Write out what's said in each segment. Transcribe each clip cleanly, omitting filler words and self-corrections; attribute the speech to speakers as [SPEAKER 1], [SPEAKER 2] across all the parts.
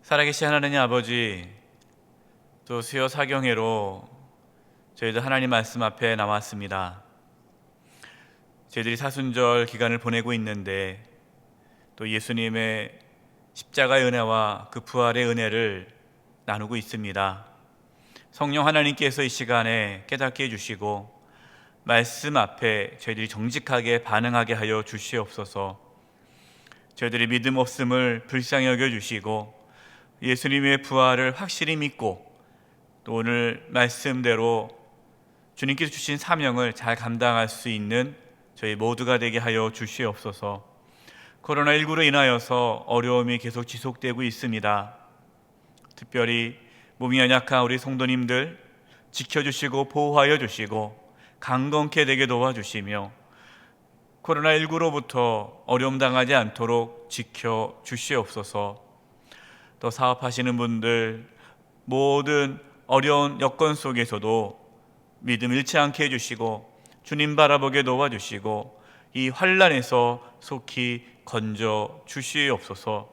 [SPEAKER 1] 살아계신 하나님 아버지, 또 수요 사경회로 저희들 하나님 말씀 앞에 나왔습니다. 저희들이 사순절 기간을 보내고 있는데 또 예수님의 십자가의 은혜와 그 부활의 은혜를 나누고 있습니다. 성령 하나님께서 이 시간에 깨닫게 해주시고 말씀 앞에 저희들이 정직하게 반응하게 하여 주시옵소서. 저희들이 믿음 없음을 불쌍히 여겨주시고 예수님의 부활을 확실히 믿고 또 오늘 말씀대로 주님께서 주신 사명을 잘 감당할 수 있는 저희 모두가 되게 하여 주시옵소서. 코로나19로 인하여서 어려움이 계속 지속되고 있습니다. 특별히 몸이 연약한 우리 성도님들 지켜주시고 보호하여 주시고 강건케 되게 도와주시며 코로나19로부터 어려움 당하지 않도록 지켜주시옵소서. 또 사업하시는 분들 모든 어려운 여건 속에서도 믿음 잃지 않게 해주시고 주님 바라보게 도와주시고 이 환난에서 속히 건져 주시옵소서.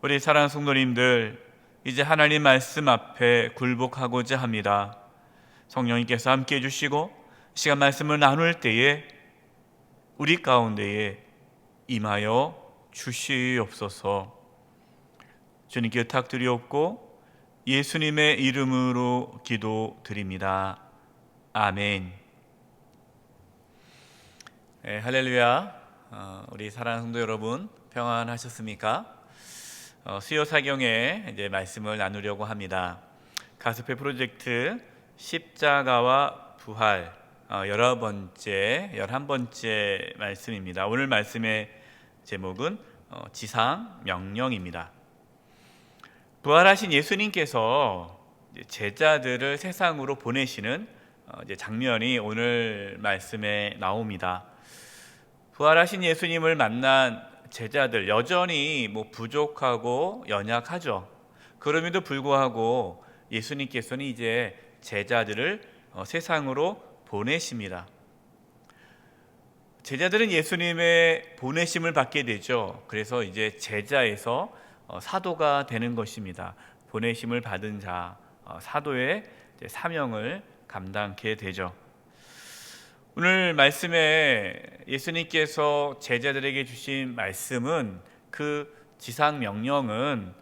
[SPEAKER 1] 우리 사랑하는 성도님들 이제 하나님 말씀 앞에 굴복하고자 합니다. 성령님께서 함께 해주시고 시간 말씀을 나눌 때에 우리 가운데에 임하여 주시옵소서. 주님께 부탁드리옵고 예수님의 이름으로 기도드립니다. 아멘. 할렐루야. 우리 사랑하는 성도 여러분 평안하셨습니까? 수요 사경에 이제 말씀을 나누려고 합니다. 가스페 프로젝트 십자가와 부활 11번째 말씀입니다. 오늘 말씀의 제목은 지상 명령입니다. 부활하신 예수님께서 제자들을 세상으로 보내시는 장면이 오늘 말씀에 나옵니다. 부활하신 예수님을 만난 제자들 여전히 부족하고 연약하죠. 그럼에도 불구하고 예수님께서는 이제 제자들을 세상으로 보내십니다. 제자들은 예수님의 보내심을 받게 되죠. 그래서 이제 제자에서 사도가 되는 것입니다. 보내심을 받은 자, 사도의 사명을 감당하게 되죠. 오늘 말씀에 예수님께서 제자들에게 주신 말씀은 그 지상 명령은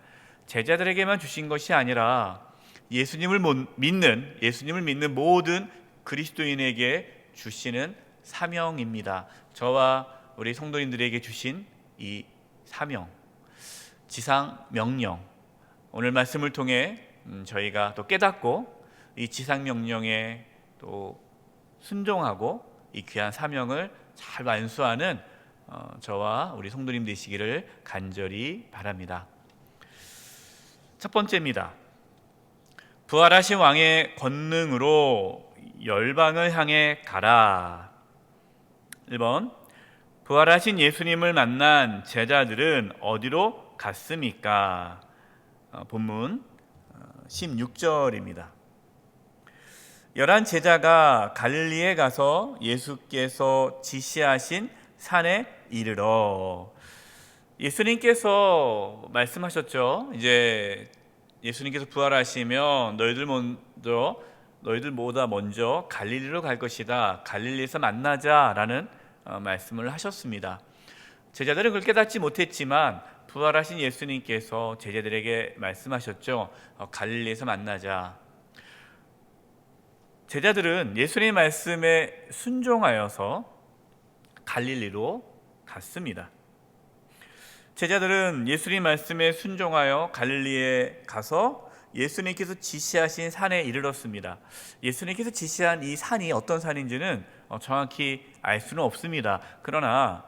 [SPEAKER 1] 제자들에게만 주신 것이 아니라 예수님을 믿는 모든 그리스도인에게 주시는 사명입니다. 저와 우리 성도님들에게 주신 이 사명, 지상 명령, 오늘 말씀을 통해 저희가 또 깨닫고 이 지상 명령에 또 순종하고 이 귀한 사명을 잘 완수하는 저와 우리 성도님 되시기를 간절히 바랍니다. 첫 번째입니다. 부활하신 왕의 권능으로 열방을 향해 가라. 1번, 부활하신 예수님을 만난 제자들은 어디로 갔습니까? 본문 16절입니다. 11 제자가 갈릴리에 가서 예수께서 지시하신 산에 이르러. 예수님께서 말씀하셨죠. 이제 예수님께서 부활하시면 너희들보다 먼저 갈릴리로 갈 것이다. 갈릴리에서 만나자라는 말씀을 하셨습니다. 제자들은 그걸 깨닫지 못했지만 부활하신 예수님께서 제자들에게 말씀하셨죠. 갈릴리에서 만나자. 제자들은 예수님의 말씀에 순종하여서 갈릴리로 갔습니다. 제자들은 예수님 말씀에 순종하여 갈릴리에 가서 예수님께서 지시하신 산에 이르렀습니다. 예수님께서 지시한 이 산이 어떤 산인지는 정확히 알 수는 없습니다. 그러나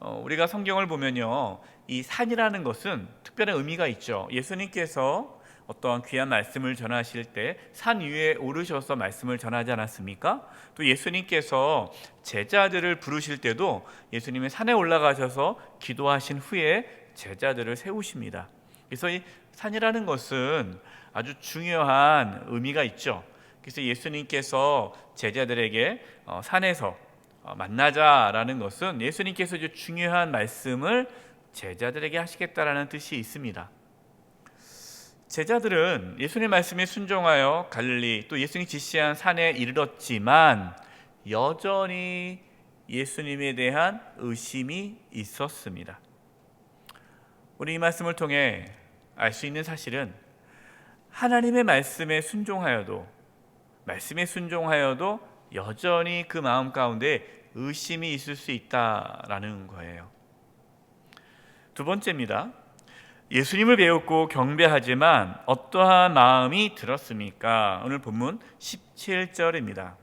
[SPEAKER 1] 우리가 성경을 보면요, 이 산이라는 것은 특별한 의미가 있죠. 예수님께서 어떠한 귀한 말씀을 전하실 때 산 위에 오르셔서 말씀을 전하지 않았습니까? 또 예수님께서 제자들을 부르실 때도 예수님이 산에 올라가셔서 기도하신 후에 제자들을 세우십니다. 그래서 이 산이라는 것은 아주 중요한 의미가 있죠. 그래서 예수님께서 제자들에게 산에서 만나자라는 것은 예수님께서 중요한 말씀을 제자들에게 하시겠다라는 뜻이 있습니다. 제자들은 예수님의 말씀에 순종하여 갈릴리 또 예수님이 지시한 산에 이르렀지만 여전히 예수님에 대한 의심이 있었습니다. 우리 이 말씀을 통해 알 수 있는 사실은 하나님의 말씀에 순종하여도 여전히 그 마음 가운데 의심이 있을 수 있다라는 거예요. 두 번째입니다. 예수님을 배웠고 경배하지만 어떠한 마음이 들었습니까? 오늘 본문 17절입니다.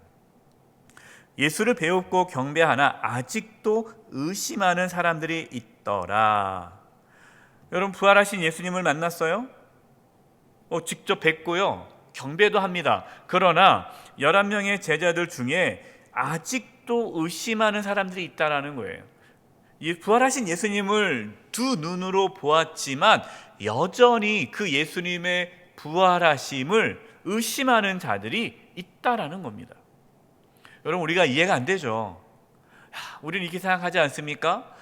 [SPEAKER 1] 예수를 배웠고 경배하나 아직도 의심하는 사람들이 있더라. 여러분, 부활하신 예수님을 만났어요? 직접 뵙고요, 경배도 합니다. 그러나 11명의 제자들 중에 아직도 의심하는 사람들이 있다라는 거예요. 부활하신 예수님을 두 눈으로 보았지만 여전히 그 예수님의 부활하심을 의심하는 자들이 있다라는 겁니다. 여러분, 우리가 이해가 안 되죠. 우리는 이렇게 생각하지 않습니까?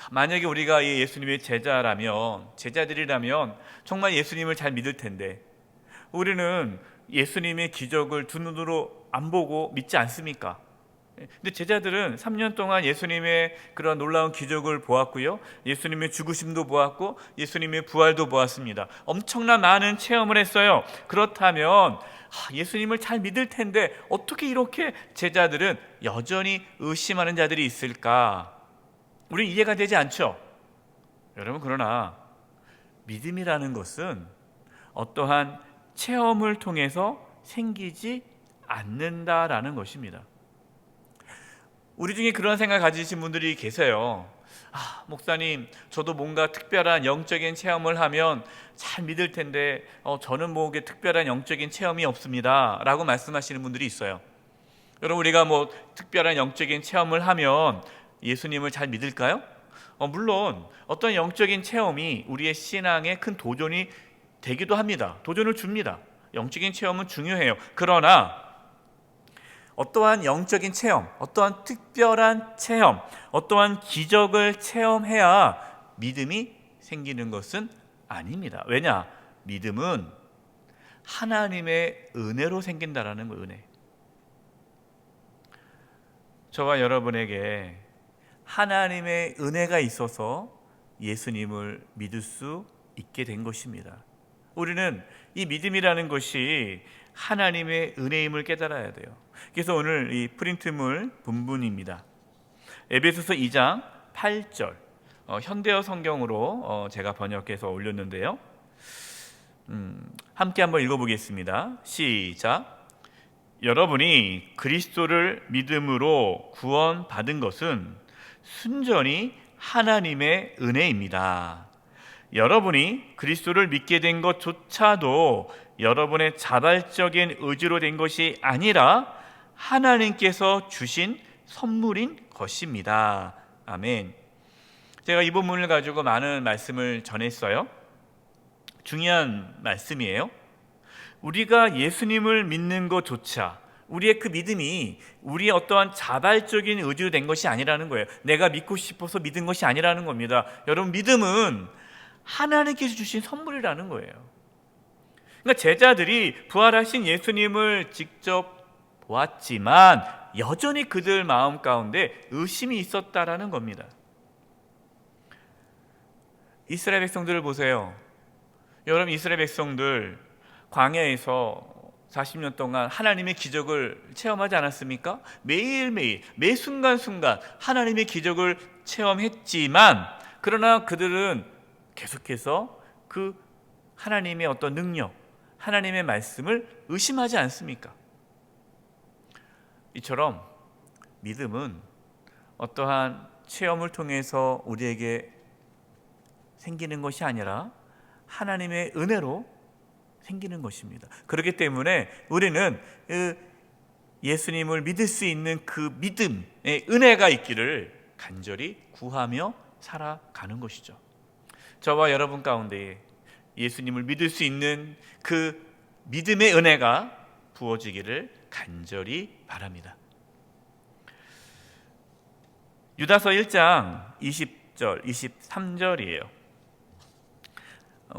[SPEAKER 1] 만약에 우리가 예수님의 제자들이라면 정말 예수님을 잘 믿을 텐데 우리는 예수님의 기적을 두 눈으로 안 보고 믿지 않습니까? 근데 제자들은 3년 동안 예수님의 그런 놀라운 기적을 보았고요, 예수님의 죽으심도 보았고 예수님의 부활도 보았습니다. 엄청난 많은 체험을 했어요. 그렇다면 예수님을 잘 믿을 텐데 어떻게 이렇게 제자들은 여전히 의심하는 자들이 있을까? 우리 이해가 되지 않죠? 여러분, 그러나 믿음이라는 것은 어떠한 체험을 통해서 생기지 않는다라는 것입니다. 우리 중에 그런 생각 가지신 분들이 계세요. 목사님, 저도 뭔가 특별한 영적인 체험을 하면 잘 믿을 텐데 저는 특별한 영적인 체험이 없습니다 라고 말씀하시는 분들이 있어요. 여러분, 우리가 특별한 영적인 체험을 하면 예수님을 잘 믿을까요? 물론 어떤 영적인 체험이 우리의 신앙에 큰 도전이 되기도 합니다. 도전을 줍니다. 영적인 체험은 중요해요. 그러나 어떠한 영적인 체험, 어떠한 특별한 체험, 어떠한 기적을 체험해야 믿음이 생기는 것은 아닙니다. 왜냐? 믿음은 하나님의 은혜로 생긴다라는 거, 은혜. 저와 여러분에게 하나님의 은혜가 있어서 예수님을 믿을 수 있게 된 것입니다. 우리는 이 믿음이라는 것이 하나님의 은혜임을 깨달아야 돼요. 그래서 오늘 이 프린트물 본문입니다. 에베소서 2장 8절, 현대어 성경으로 제가 번역해서 올렸는데요. 함께 한번 읽어보겠습니다. 시작. 여러분이 그리스도를 믿음으로 구원받은 것은 순전히 하나님의 은혜입니다. 여러분이 그리스도를 믿게 된 것조차도 여러분의 자발적인 의지로 된 것이 아니라 하나님께서 주신 선물인 것입니다. 아멘. 제가 이 본문을 가지고 많은 말씀을 전했어요. 중요한 말씀이에요. 우리가 예수님을 믿는 것조차, 우리의 그 믿음이 우리의 어떠한 자발적인 의지로 된 것이 아니라는 거예요. 내가 믿고 싶어서 믿은 것이 아니라는 겁니다. 여러분, 믿음은 하나님께서 주신 선물이라는 거예요. 그러니까 제자들이 부활하신 예수님을 직접 보았지만 여전히 그들 마음 가운데 의심이 있었다라는 겁니다. 이스라엘 백성들을 보세요. 여러분, 이스라엘 백성들 광야에서 40년 동안 하나님의 기적을 체험하지 않았습니까? 매일매일 매 순간순간 하나님의 기적을 체험했지만 그러나 그들은 계속해서 그 하나님의 어떤 능력, 하나님의 말씀을 의심하지 않습니까? 이처럼 믿음은 어떠한 체험을 통해서 우리에게 생기는 것이 아니라 하나님의 은혜로 생기는 것입니다. 그렇기 때문에 우리는 예수님을 믿을 수 있는 그 믿음의 은혜가 있기를 간절히 구하며 살아가는 것이죠. 저와 여러분 가운데 예수님을 믿을 수 있는 그 믿음의 은혜가 부어지기를 간절히 바랍니다. 유다서 1장 20절, 23절이에요.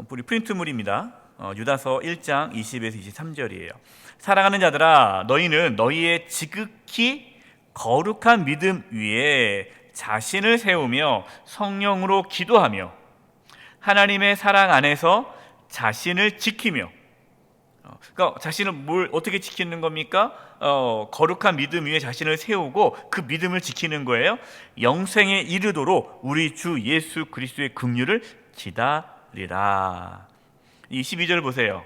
[SPEAKER 1] 우리 프린트물입니다. 유다서 1장 20에서 23절이에요. 사랑하는 자들아, 너희는 너희의 지극히 거룩한 믿음 위에 자신을 세우며 성령으로 기도하며 하나님의 사랑 안에서 자신을 지키며, 그러니까 자신을 뭘 어떻게 지키는 겁니까? 거룩한 믿음 위에 자신을 세우고 그 믿음을 지키는 거예요. 영생에 이르도록 우리 주 예수 그리스도의 긍휼을 기다리라. 이 12절 보세요.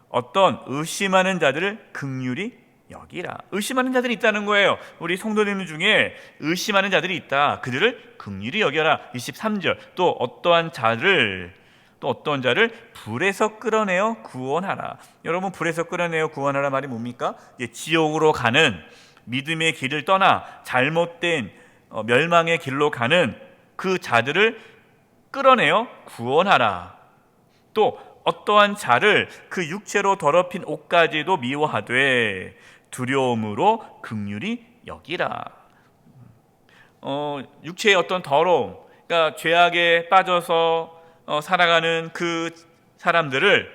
[SPEAKER 1] 어떤 의심하는 자들을 긍휼히 여기라. 의심하는 자들이 있다는 거예요. 우리 성도님 중에 의심하는 자들이 있다. 그들을 긍휼히 여겨라. 23절. 또 어떤 자를 불에서 끌어내어 구원하라. 여러분, 불에서 끌어내어 구원하라 말이 뭡니까? 지옥으로 가는, 믿음의 길을 떠나 잘못된 멸망의 길로 가는 그 자들을 끌어내어 구원하라. 또 어떠한 자를 그 육체로 더럽힌 옷까지도 미워하되 두려움으로 긍휼히 여기라. 육체의 어떤 더러움, 그러니까 죄악에 빠져서 살아가는 그 사람들을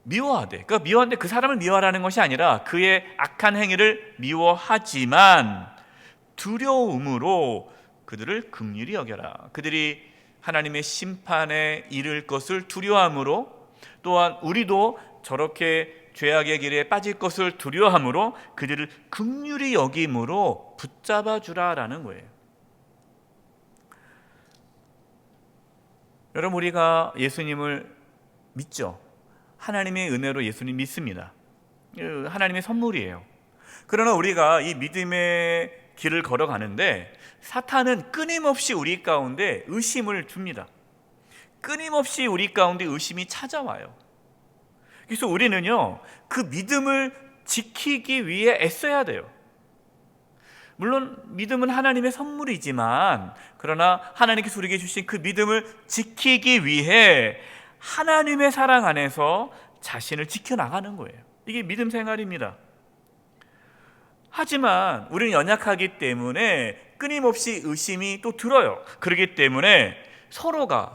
[SPEAKER 1] 미워하되, 그러니까 미워하는데 그 사람을 미워하라는 것이 아니라 그의 악한 행위를 미워하지만 두려움으로 그들을 긍휼히 여겨라. 그들이 하나님의 심판에 이를 것을 두려워함으로, 또한 우리도 저렇게 죄악의 길에 빠질 것을 두려워함으로 그들을 긍휼히 여김으로 붙잡아 주라라는 거예요. 여러분, 우리가 예수님을 믿죠. 하나님의 은혜로 예수님 믿습니다. 하나님의 선물이에요. 그러나 우리가 이 믿음의 길을 걸어가는데 사탄은 끊임없이 우리 가운데 의심을 줍니다. 끊임없이 우리 가운데 의심이 찾아와요. 그래서 우리는요, 그 믿음을 지키기 위해 애써야 돼요. 물론 믿음은 하나님의 선물이지만, 그러나 하나님께서 우리에게 주신 그 믿음을 지키기 위해 하나님의 사랑 안에서 자신을 지켜나가는 거예요. 이게 믿음 생활입니다. 하지만 우리는 연약하기 때문에 끊임없이 의심이 또 들어요. 그렇기 때문에 서로가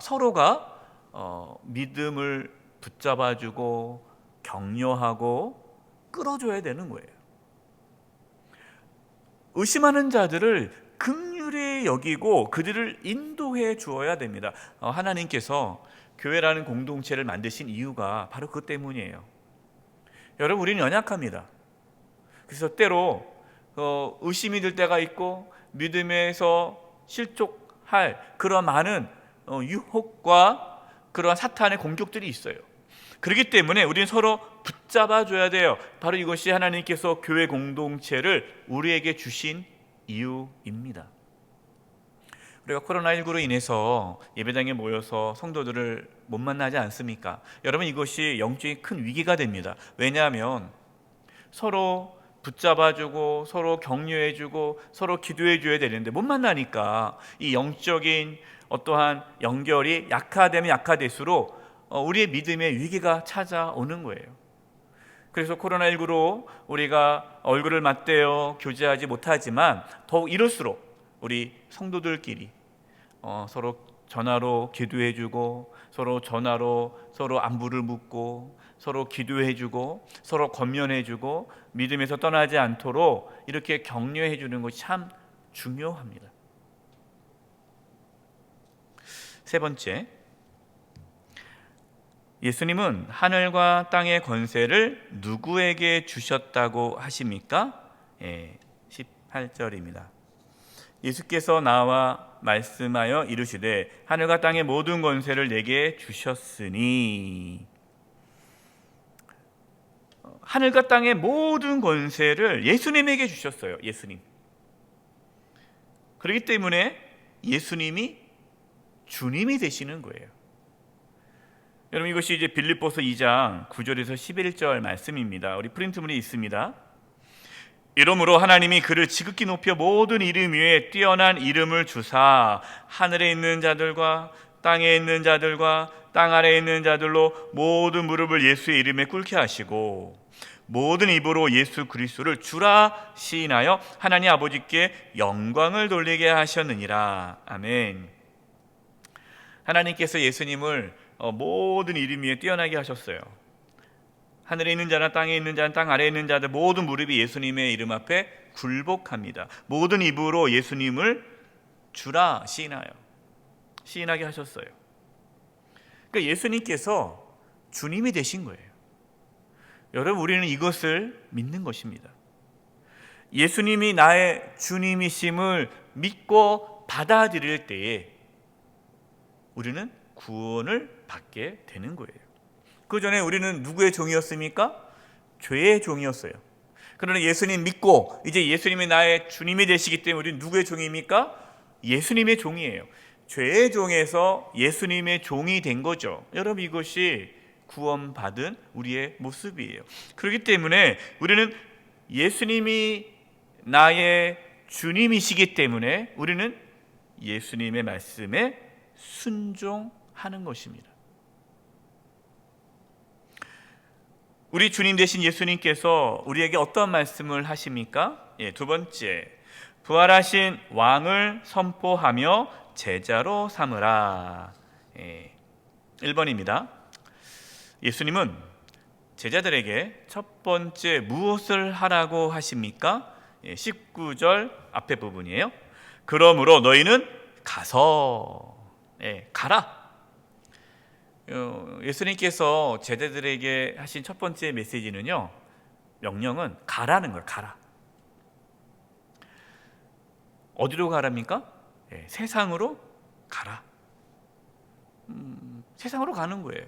[SPEAKER 1] 믿음을 붙잡아주고 격려하고 끌어줘야 되는 거예요. 의심하는 자들을 긍휼히 여기고 그들을 인도해 주어야 됩니다. 하나님께서 교회라는 공동체를 만드신 이유가 바로 그것 때문이에요. 여러분, 우리는 연약합니다. 그래서 때로 의심이 들 때가 있고 믿음에서 실족할 그런 많은 유혹과 그러한 사탄의 공격들이 있어요. 그렇기 때문에 우리는 서로 붙잡아줘야 돼요. 바로 이것이 하나님께서 교회 공동체를 우리에게 주신 이유입니다. 우리가 코로나19로 인해서 예배당에 모여서 성도들을 못 만나지 않습니까? 여러분, 이것이 영적인 큰 위기가 됩니다. 왜냐하면 서로 붙잡아주고 서로 격려해주고 서로 기도해줘야 되는데 못 만나니까 이 영적인 어떠한 연결이 약화되면 약화될수록 우리의 믿음의 위기가 찾아오는 거예요. 그래서 코로나19로 우리가 얼굴을 맞대어 교제하지 못하지만 더욱 이럴수록 우리 성도들끼리 서로 전화로 기도해주고 서로 전화로 서로 안부를 묻고 서로 기도해주고 서로 권면해주고 믿음에서 떠나지 않도록 이렇게 격려해주는 것이 참 중요합니다. 세 번째, 예수님은 하늘과 땅의 권세를 누구에게 주셨다고 하십니까? 18절입니다. 예수께서 나와 말씀하여 이르시되 하늘과 땅의 모든 권세를 내게 주셨으니, 하늘과 땅의 모든 권세를 예수님에게 주셨어요. 예수님. 그렇기 때문에 예수님이 주님이 되시는 거예요. 여러분, 이것이 이제 빌립보서 2장 9절에서 11절 말씀입니다. 우리 프린트문에 있습니다. 이러므로 하나님이 그를 지극히 높여 모든 이름 위에 뛰어난 이름을 주사 하늘에 있는 자들과 땅에 있는 자들과 땅 아래에 있는 자들로 모든 무릎을 예수의 이름에 꿇게 하시고 모든 입으로 예수 그리스도를 주라 시인하여 하나님 아버지께 영광을 돌리게 하셨느니라. 아멘. 하나님께서 예수님을 모든 이름 위에 뛰어나게 하셨어요. 하늘에 있는 자나 땅에 있는 자나 땅 아래에 있는 자들 모든 무릎이 예수님의 이름 앞에 굴복합니다. 모든 입으로 예수님을 주라 시인하게 하셨어요. 그러니까 예수님께서 주님이 되신 거예요. 여러분, 우리는 이것을 믿는 것입니다. 예수님이 나의 주님이심을 믿고 받아들일 때에 우리는 구원을 받게 되는 거예요. 그 전에 우리는 누구의 종이었습니까? 죄의 종이었어요. 그러나 예수님 믿고 이제 예수님이 나의 주님이 되시기 때문에 우리는 누구의 종입니까? 예수님의 종이에요. 죄의 종에서 예수님의 종이 된 거죠. 여러분, 이것이 구원받은 우리의 모습이에요. 그렇기 때문에 우리는 예수님이 나의 주님이시기 때문에 우리는 예수님의 말씀에 순종하는 것입니다. 우리 주님 되신 예수님께서 우리에게 어떤 말씀을 하십니까? 두 번째, 부활하신 왕을 선포하며 제자로 삼으라. 1번입니다. 예수님은 제자들에게 첫 번째 무엇을 하라고 하십니까? 19절 앞에 부분이에요. 그러므로 너희는 가서 가라. 예수님께서 제자들에게 하신 첫 번째 메시지는요, 명령은 가라는 거예요. 가라. 어디로 가랍니까? 세상으로 가라. 세상으로 가는 거예요.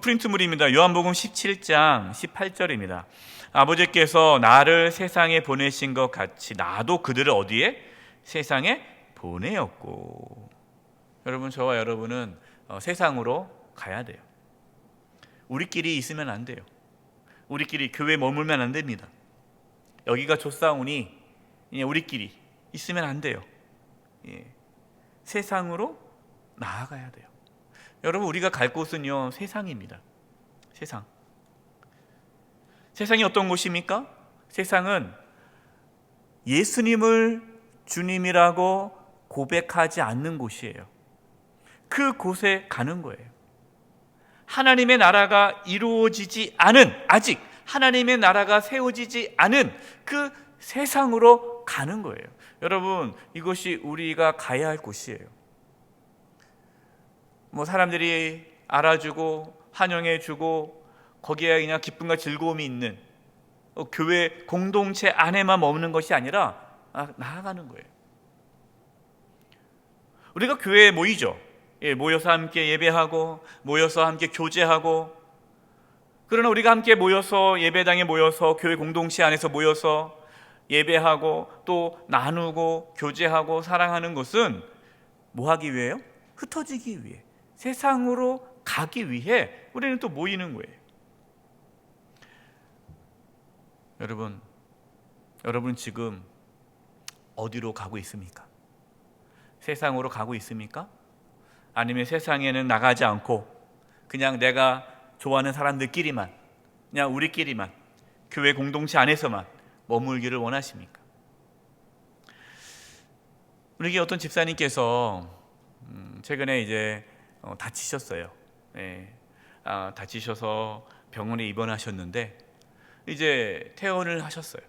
[SPEAKER 1] 프린트물입니다. 요한복음 17장 18절입니다. 아버지께서 나를 세상에 보내신 것 같이 나도 그들을 어디에? 세상에 보내었고. 여러분, 저와 여러분은 세상으로 가야 돼요. 우리끼리 있으면 안 돼요. 우리끼리 교회에 머물면 안 됩니다. 여기가 좋사오니 우리끼리 있으면 안 돼요. 세상으로 나아가야 돼요. 여러분, 우리가 갈 곳은요, 세상입니다. 세상이 어떤 곳입니까? 세상은 예수님을 주님이라고 고백하지 않는 곳이에요. 그 곳에 가는 거예요. 하나님의 나라가 이루어지지 않은, 아직 하나님의 나라가 세워지지 않은 그 세상으로 가는 거예요. 여러분, 이것이 우리가 가야 할 곳이에요. 사람들이 알아주고 환영해주고 거기에 그냥 기쁨과 즐거움이 있는 교회 공동체 안에만 머무는 것이 아니라 나아가는 거예요. 우리가 교회에 모이죠. 모여서 함께 예배하고 모여서 함께 교제하고, 그러나 우리가 함께 모여서 예배당에 모여서 교회 공동체 안에서 모여서 예배하고 또 나누고 교제하고 사랑하는 것은 뭐 하기 위해요? 흩어지기 위해, 세상으로 가기 위해 우리는 또 모이는 거예요. 여러분 지금 어디로 가고 있습니까? 세상으로 가고 있습니까? 아니면 세상에는 나가지 않고 그냥 내가 좋아하는 사람들끼리만, 그냥 우리끼리만 교회 공동체 안에서만 머물기를 원하십니까? 우리 어떤 집사님께서 최근에 이제 다치셨어요. 다치셔서 병원에 입원하셨는데 이제 퇴원을 하셨어요.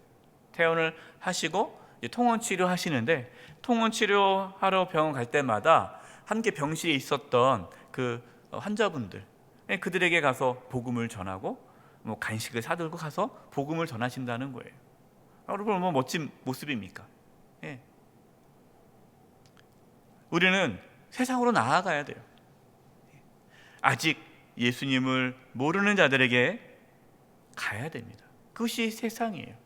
[SPEAKER 1] 퇴원을 하시고 이제 통원 치료하시는데, 통원 치료하러 병원 갈 때마다 함께 병실에 있었던 그 환자분들, 그들에게 가서 복음을 전하고 간식을 사들고 가서 복음을 전하신다는 거예요. 여러분, 얼마나 멋진 모습입니까? 우리는 세상으로 나아가야 돼요. 아직 예수님을 모르는 자들에게 가야 됩니다. 그것이 세상이에요.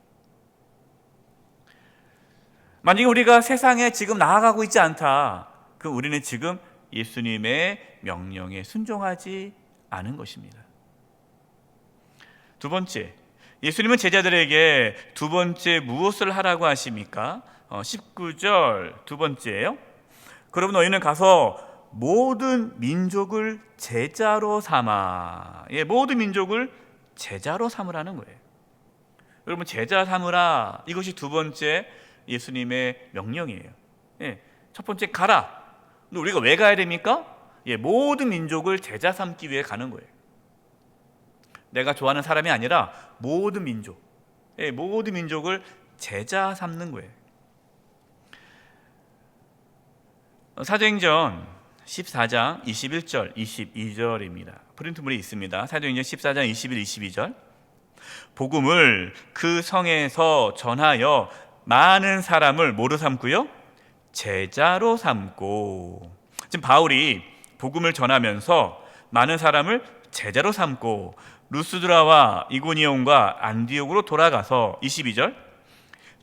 [SPEAKER 1] 만약에 우리가 세상에 지금 나아가고 있지 않다, 그럼 우리는 지금 예수님의 명령에 순종하지 않은 것입니다. 두 번째, 예수님은 제자들에게 두 번째 무엇을 하라고 하십니까? 19절 두 번째예요. 그러면 너희는 가서 모든 민족을 제자로 삼아. 모든 민족을 제자로 삼으라는 거예요. 여러분, 제자 삼으라, 이것이 두 번째 예수님의 명령이에요. 첫 번째 가라. 근데 우리가 왜 가야 됩니까? 모든 민족을 제자 삼기 위해 가는 거예요. 내가 좋아하는 사람이 아니라 모든 민족, 모든 민족을 제자 삼는 거예요. 사도행전 14장 21절 22절입니다. 프린트물이 있습니다. 사도행전 14장 21, 22절. 복음을 그 성에서 전하여 많은 사람을 뭐로 삼고요? 제자로 삼고. 지금 바울이 복음을 전하면서 많은 사람을 제자로 삼고 루스드라와 이고니온과 안디옥으로 돌아가서 22절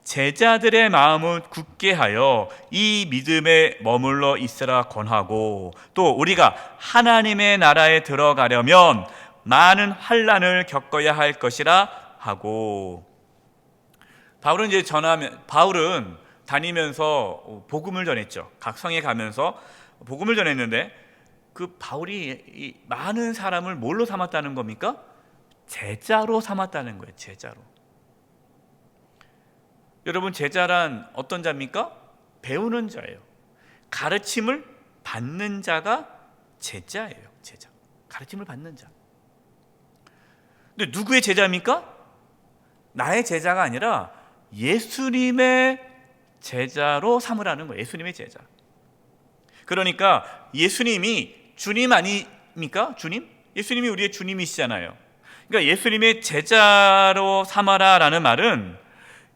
[SPEAKER 1] 제자들의 마음을 굳게 하여 이 믿음에 머물러 있으라 권하고, 또 우리가 하나님의 나라에 들어가려면 많은 환난을 겪어야 할 것이라 하고. 바울은 다니면서 복음을 전했죠. 각 성에 가면서 복음을 전했는데, 그 바울이 많은 사람을 뭘로 삼았다는 겁니까? 제자로 삼았다는 거예요. 제자로. 여러분, 제자란 어떤 자입니까? 배우는 자예요. 가르침을 받는 자가 제자예요. 제자. 가르침을 받는 자. 근데 누구의 제자입니까? 나의 제자가 아니라 예수님의 제자로 삼으라는 거예요. 예수님의 제자. 그러니까 예수님이 주님 아닙니까? 주님? 예수님이 우리의 주님이시잖아요. 그러니까 예수님의 제자로 삼아라라는 말은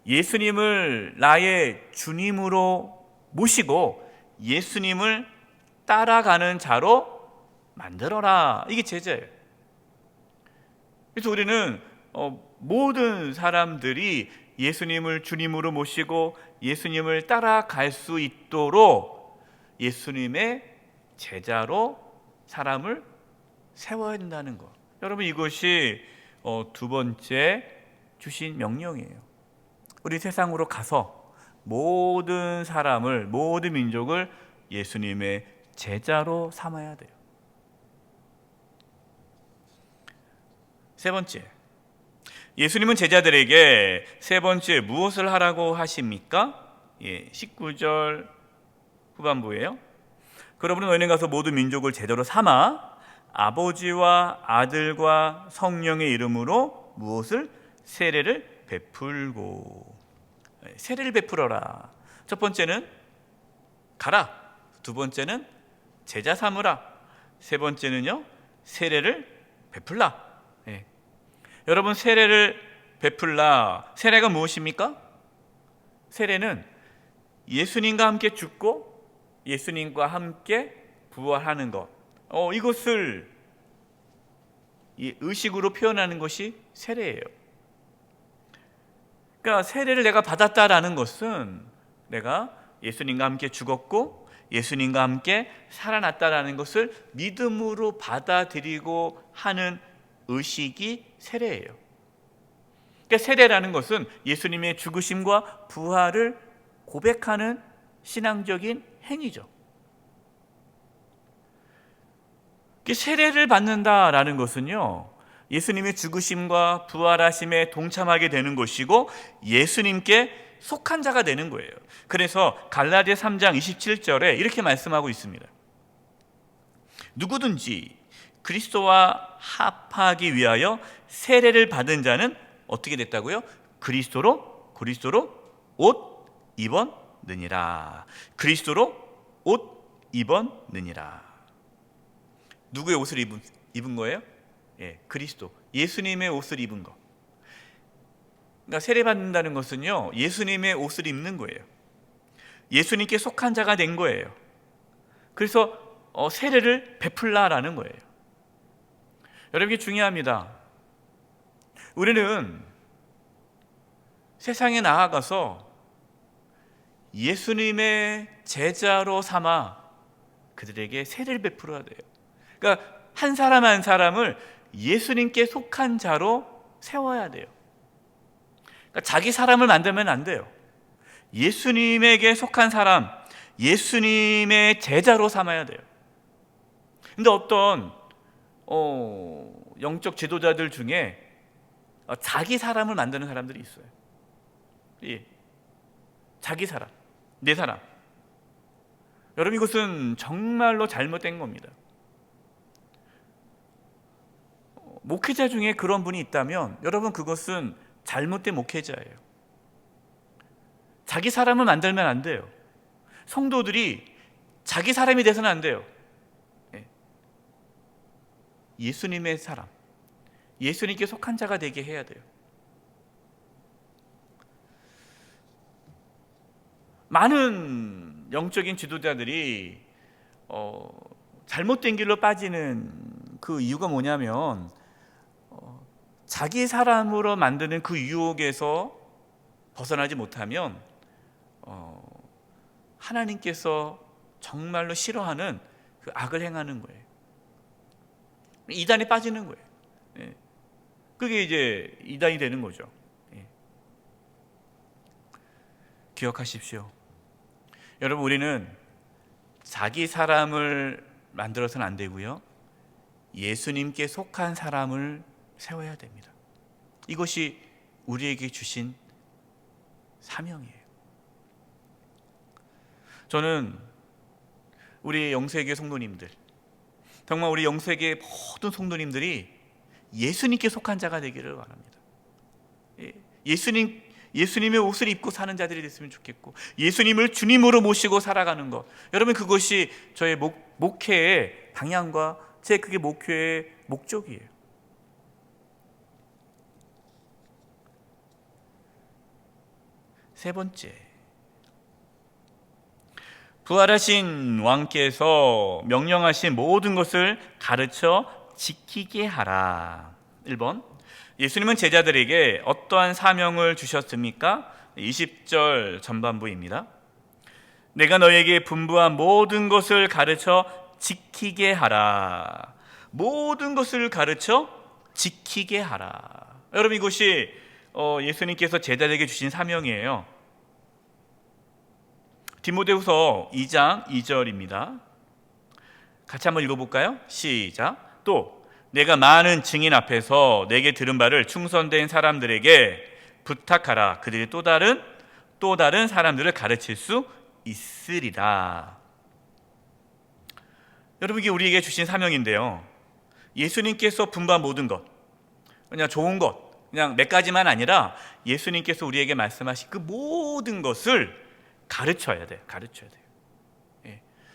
[SPEAKER 1] 예수님을 나의 주님으로 모시고 예수님을 따라가는 자로 만들어라. 이게 제자예요. 그래서 우리는 모든 사람들이 예수님을 주님으로 모시고 예수님을 따라갈 수 있도록 예수님의 제자로 사람을 세워야 된다는 것. 여러분, 이것이 두 번째 주신 명령이에요. 우리 세상으로 가서 모든 사람을, 모든 민족을 예수님의 제자로 삼아야 돼요. 세 번째, 예수님은 제자들에게 세 번째 무엇을 하라고 하십니까? 19절 후반부예요. 그러므로 너희는 가서 모든 민족을 제자로 삼아 아버지와 아들과 성령의 이름으로 무엇을? 세례를 베풀고. 세례를 베풀어라. 첫 번째는 가라. 두 번째는 제자 삼으라. 세 번째는요, 세례를 베풀라. 여러분, 세례를 베풀라. 세례가 무엇입니까? 세례는 예수님과 함께 죽고 예수님과 함께 부활하는 것. 이것을 의식으로 표현하는 것이 세례예요. 그러니까 세례를 내가 받았다라는 것은 내가 예수님과 함께 죽었고 예수님과 함께 살아났다라는 것을 믿음으로 받아들이고 하는 의식이 세례예요. 그러니까 세례라는 것은 예수님의 죽으심과 부활을 고백하는 신앙적인 행위죠. 세례를 받는다라는 것은요, 예수님의 죽으심과 부활하심에 동참하게 되는 것이고 예수님께 속한 자가 되는 거예요. 그래서 갈라디아 3장 27절에 이렇게 말씀하고 있습니다. 누구든지 그리스도와 합하기 위하여 세례를 받은 자는 어떻게 됐다고요? 그리스도로 옷 입었느니라. 그리스도로 옷 입었느니라. 누구의 옷을 입은 거예요? 그리스도, 예수님의 옷을 입은 거. 그러니까 세례 받는다는 것은요, 예수님의 옷을 입는 거예요. 예수님께 속한 자가 된 거예요. 그래서 세례를 베풀라라는 거예요. 여러분, 이게 중요합니다. 우리는 세상에 나아가서 예수님의 제자로 삼아 그들에게 세례를 베풀어야 돼요. 그러니까 한 사람 한 사람을 예수님께 속한 자로 세워야 돼요. 그러니까 자기 사람을 만들면 안 돼요. 예수님에게 속한 사람, 예수님의 제자로 삼아야 돼요. 근데 어떤 영적 지도자들 중에 자기 사람을 만드는 사람들이 있어요. 자기 사람, 내 사람. 여러분, 이것은 정말로 잘못된 겁니다. 목회자 중에 그런 분이 있다면 여러분 그것은 잘못된 목회자예요. 자기 사람을 만들면 안 돼요. 성도들이 자기 사람이 돼서는 안 돼요. 예수님의 사람, 예수님께 속한 자가 되게 해야 돼요. 많은 영적인 지도자들이 잘못된 길로 빠지는 그 이유가 뭐냐면 자기 사람으로 만드는 그 유혹에서 벗어나지 못하면 하나님께서 정말로 싫어하는 그 악을 행하는 거예요. 이단에 빠지는 거예요. 그게 이제 이단이 되는 거죠. 기억하십시오. 여러분, 우리는 자기 사람을 만들어서는 안 되고요, 예수님께 속한 사람을 세워야 됩니다. 이것이 우리에게 주신 사명이에요. 저는 우리 영세교회 성도님들, 정말 우리 영세교회 모든 성도님들이 예수님께 속한 자가 되기를 바랍니다. 예수님의 옷을 입고 사는 자들이 됐으면 좋겠고, 예수님을 주님으로 모시고 살아가는 것, 여러분 그것이 저의 목회의 방향과 그게 목회의 목적이에요. 세 번째, 부활하신 왕께서 명령하신 모든 것을 가르쳐 지키게 하라. 1번, 예수님은 제자들에게 어떠한 사명을 주셨습니까? 20절 전반부입니다. 내가 너에게 분부한 모든 것을 가르쳐 지키게 하라. 모든 것을 가르쳐 지키게 하라. 여러분, 이것이 예수님께서 제자들에게 주신 사명이에요. 디모데후서 2장 2절입니다. 같이 한번 읽어볼까요? 시작. 또 내가 많은 증인 앞에서 내게 들은 바를 충성된 사람들에게 부탁하라. 그들이 또 다른 사람들을 가르칠 수 있으리라. 여러분, 이게 우리에게 주신 사명인데요, 예수님께서 분부한 모든 것, 그냥 좋은 것, 그냥 몇 가지만 아니라 예수님께서 우리에게 말씀하신 그 모든 것을 가르쳐야 돼요.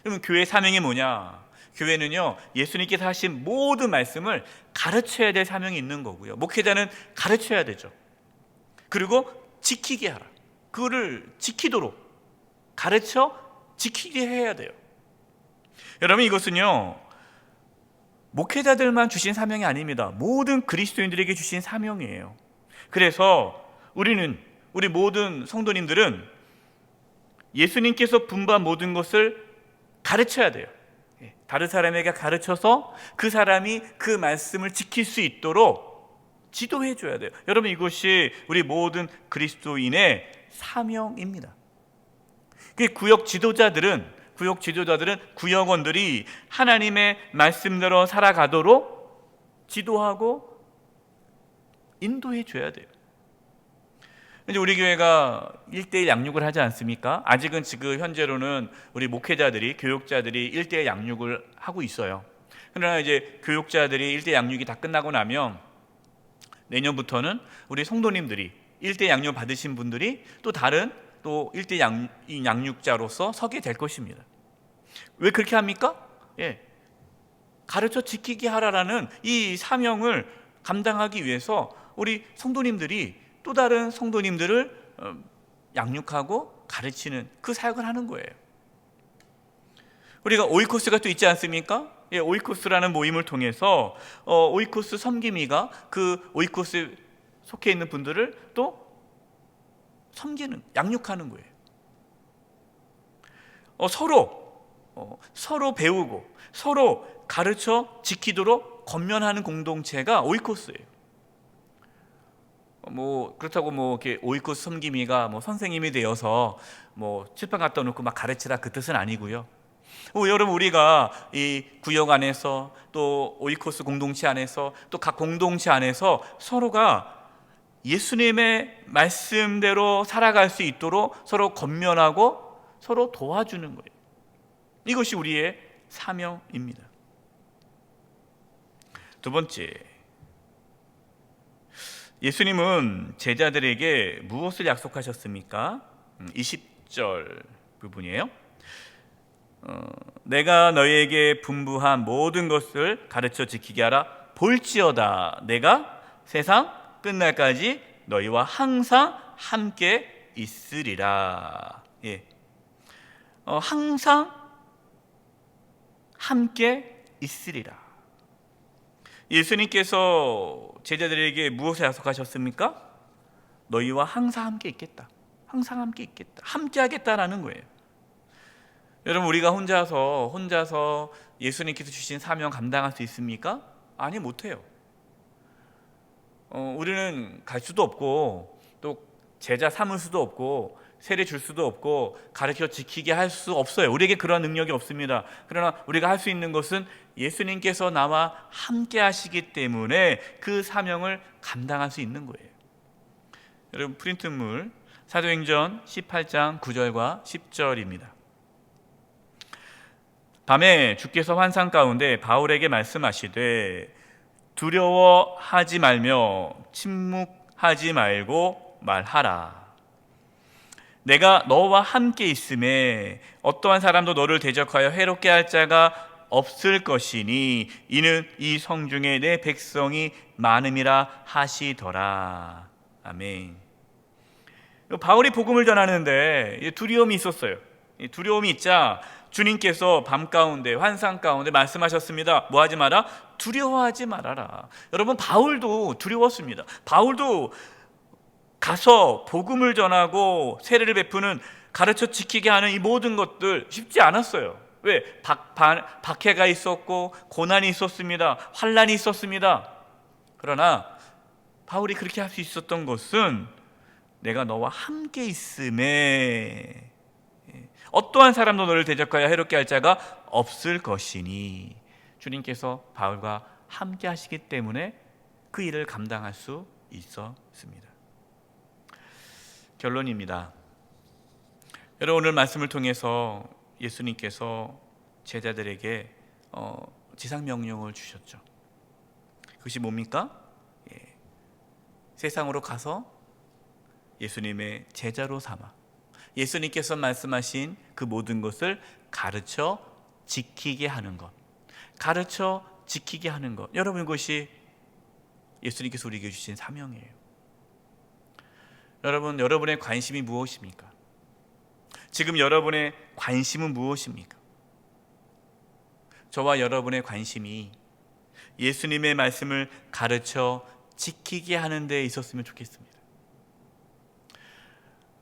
[SPEAKER 1] 그러면 교회의 사명이 뭐냐? 교회는요, 예수님께서 하신 모든 말씀을 가르쳐야 될 사명이 있는 거고요, 목회자는 가르쳐야 되죠. 그리고 지키게 하라. 그거를 지키도록 가르쳐 지키게 해야 돼요. 여러분, 이것은요 목회자들만 주신 사명이 아닙니다. 모든 그리스도인들에게 주신 사명이에요. 그래서 우리 모든 성도님들은 예수님께서 분부한 모든 것을 가르쳐야 돼요. 다른 사람에게 가르쳐서 그 사람이 그 말씀을 지킬 수 있도록 지도해 줘야 돼요. 여러분, 이것이 우리 모든 그리스도인의 사명입니다. 구역 지도자들은 구역원들이 하나님의 말씀대로 살아가도록 지도하고 인도해 줘야 돼요. 이제 우리 교회가 1:1 양육을 하지 않습니까? 아직은 지금 현재로는 우리 목회자들이, 교육자들이 1:1 양육을 하고 있어요. 그러나 이제 교육자들이 1:1 양육이 다 끝나고 나면 내년부터는 우리 성도님들이 1:1 양육 받으신 분들이 또 1:1 양육자로서 서게 될 것입니다. 왜 그렇게 합니까? 가르쳐 지키게 하라라는 이 사명을 감당하기 위해서 우리 성도님들이 또 다른 성도님들을 양육하고 가르치는 그 사역을 하는 거예요. 우리가 오이코스가 또 있지 않습니까? 오이코스라는 모임을 통해서 오이코스 섬김이가 그 오이코스 속해 있는 분들을 또 섬기는, 양육하는 거예요. 서로 배우고 서로 가르쳐 지키도록 권면하는 공동체가 오이코스예요. 그렇다고 이렇게 오이코스 섬김이가 선생님이 되어서 칠판 갖다 놓고 막 가르치라, 그 뜻은 아니고요. 여러분, 우리가 이 구역 안에서 또 오이코스 공동체 안에서 또 각 공동체 안에서 서로가 예수님의 말씀대로 살아갈 수 있도록 서로 권면하고 서로 도와주는 거예요. 이것이 우리의 사명입니다. 두 번째, 예수님은 제자들에게 무엇을 약속하셨습니까? 20절 부분이에요. 내가 너희에게 분부한 모든 것을 가르쳐 지키게 하라. 볼지어다 내가 세상 끝날까지 너희와 항상 함께 있으리라. 예. 항상 함께 있으리라. 예수님께서 제자들에게 무엇을 약속하셨습니까? 너희와 항상 함께 있겠다. 항상 함께 있겠다. 함께 하겠다라는 거예요. 여러분, 우리가 혼자서 예수님께서 주신 사명 감당할 수 있습니까? 아니, 못해요. 우리는 갈 수도 없고 또 제자 삼을 수도 없고 세례 줄 수도 없고 가르쳐 지키게 할 수 없어요. 우리에게 그런 능력이 없습니다. 그러나 우리가 할 수 있는 것은 예수님께서 나와 함께 하시기 때문에 그 사명을 감당할 수 있는 거예요. 여러분, 프린트물 사도행전 18장 9절과 10절입니다. 밤에 주께서 환상 가운데 바울에게 말씀하시되 두려워하지 말며 침묵하지 말고 말하라. 내가 너와 함께 있음에 어떠한 사람도 너를 대적하여 해롭게 할 자가 없을 것이니 이는 이 성중에 내 백성이 많음이라 하시더라. 아멘. 바울이 복음을 전하는데 두려움이 있었어요. 두려움이 있자 주님께서 밤 가운데 환상 가운데 말씀하셨습니다. 뭐 하지 마라? 두려워하지 말아라. 여러분, 바울도 두려웠습니다. 바울도 가서 복음을 전하고 세례를 베푸는, 가르쳐 지키게 하는 이 모든 것들 쉽지 않았어요. 왜? 박해가 있었고 고난이 있었습니다. 환난이 있었습니다. 그러나 바울이 그렇게 할 수 있었던 것은 내가 너와 함께 있음에 어떠한 사람도 너를 대적하여 해롭게 할 자가 없을 것이니, 주님께서 바울과 함께 하시기 때문에 그 일을 감당할 수 있었습니다. 결론입니다. 여러분, 오늘 말씀을 통해서 예수님께서 제자들에게 지상명령을 주셨죠. 그것이 뭡니까? 세상으로 가서 예수님의 제자로 삼아 예수님께서 말씀하신 그 모든 것을 가르쳐 지키게 하는 것, 가르쳐 지키게 하는 것. 여러분, 이것이 예수님께서 우리에게 주신 사명이에요. 여러분, 여러분의 관심이 무엇입니까? 지금 여러분의 관심은 무엇입니까? 저와 여러분의 관심이 예수님의 말씀을 가르쳐 지키게 하는 데 있었으면 좋겠습니다.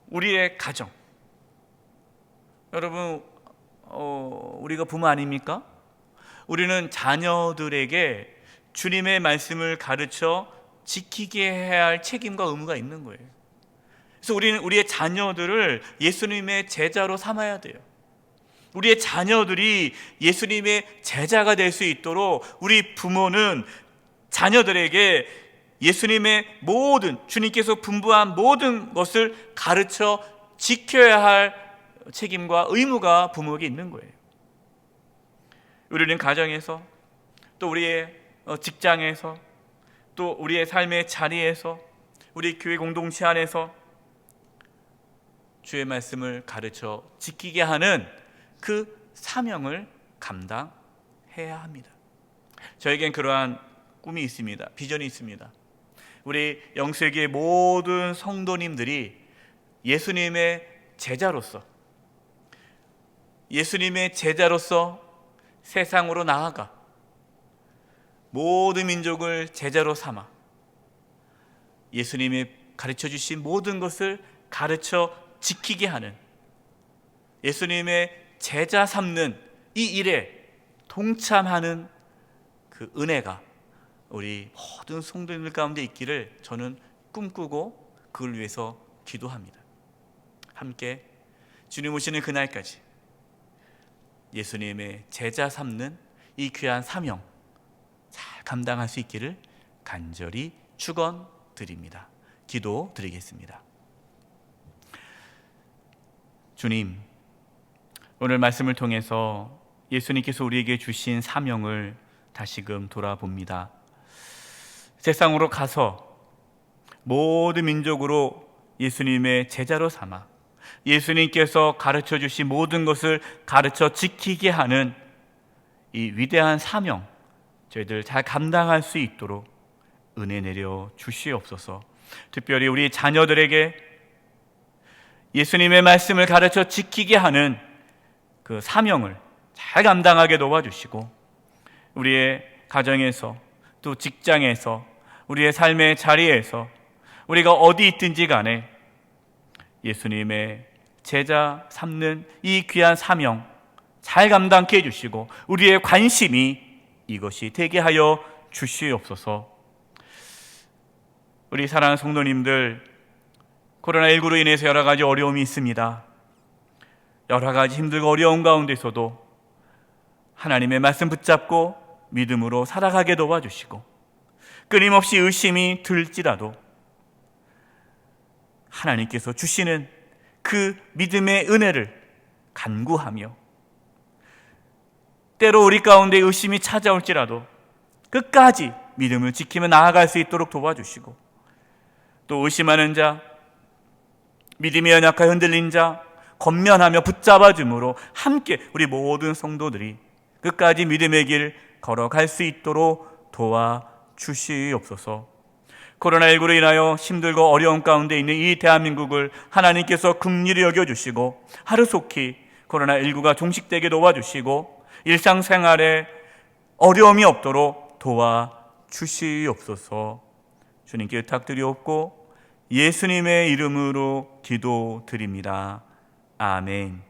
[SPEAKER 1] 우리의 가정, 여러분, 우리가 부모 아닙니까? 우리는 자녀들에게 주님의 말씀을 가르쳐 지키게 해야 할 책임과 의무가 있는 거예요. 그래서 우리는 우리의 자녀들을 예수님의 제자로 삼아야 돼요. 우리의 자녀들이 예수님의 제자가 될 수 있도록 우리 부모는 자녀들에게 예수님의 모든, 주님께서 분부한 모든 것을 가르쳐 지켜야 할 책임과 의무가 부모에게 있는 거예요. 우리는 가정에서, 또 우리의 직장에서, 또 우리의 삶의 자리에서, 우리 교회 공동체 안에서 주의 말씀을 가르쳐 지키게 하는 그 사명을 감당해야 합니다. 저에겐 그러한 꿈이 있습니다. 비전이 있습니다. 우리 영세기의 모든 성도님들이 예수님의 제자로서 세상으로 나아가 모든 민족을 제자로 삼아 예수님이 가르쳐 주신 모든 것을 가르쳐 지키게 하는, 예수님의 제자 삼는 이 일에 동참하는 그 은혜가 우리 모든 성도님들 가운데 있기를 저는 꿈꾸고 그걸 위해서 기도합니다. 함께 주님 오시는 그날까지 예수님의 제자 삼는 이 귀한 사명 잘 감당할 수 있기를 간절히 축원드립니다. 기도드리겠습니다. 주님, 오늘 말씀을 통해서 예수님께서 우리에게 주신 사명을 다시금 돌아봅니다. 세상으로 가서 모든 민족으로 예수님의 제자로 삼아 예수님께서 가르쳐 주신 모든 것을 가르쳐 지키게 하는 이 위대한 사명, 저희들 잘 감당할 수 있도록 은혜 내려 주시옵소서. 특별히 우리 자녀들에게 예수님의 말씀을 가르쳐 지키게 하는 그 사명을 잘 감당하게 도와주시고, 우리의 가정에서 또 직장에서 우리의 삶의 자리에서 우리가 어디 있든지 간에 예수님의 제자 삼는 이 귀한 사명 잘 감당케 해주시고 우리의 관심이 이것이 되게 하여 주시옵소서. 우리 사랑하는 성도님들, 코로나19로 인해서 여러 가지 어려움이 있습니다. 여러 가지 힘들고 어려운 가운데서도 하나님의 말씀 붙잡고 믿음으로 살아가게 도와주시고, 끊임없이 의심이 들지라도 하나님께서 주시는 그 믿음의 은혜를 간구하며, 때로 우리 가운데 의심이 찾아올지라도 끝까지 믿음을 지키며 나아갈 수 있도록 도와주시고, 또 의심하는 자, 믿음이 연약하여 흔들린 자 권면하며 붙잡아줌으로 함께 우리 모든 성도들이 끝까지 믿음의 길 걸어갈 수 있도록 도와주시옵소서. 코로나19로 인하여 힘들고 어려운 가운데 있는 이 대한민국을 하나님께서 긍휼히 여겨주시고 하루속히 코로나19가 종식되게 도와주시고 일상생활에 어려움이 없도록 도와주시옵소서. 주님께 부탁드리옵고 예수님의 이름으로 기도드립니다. 아멘.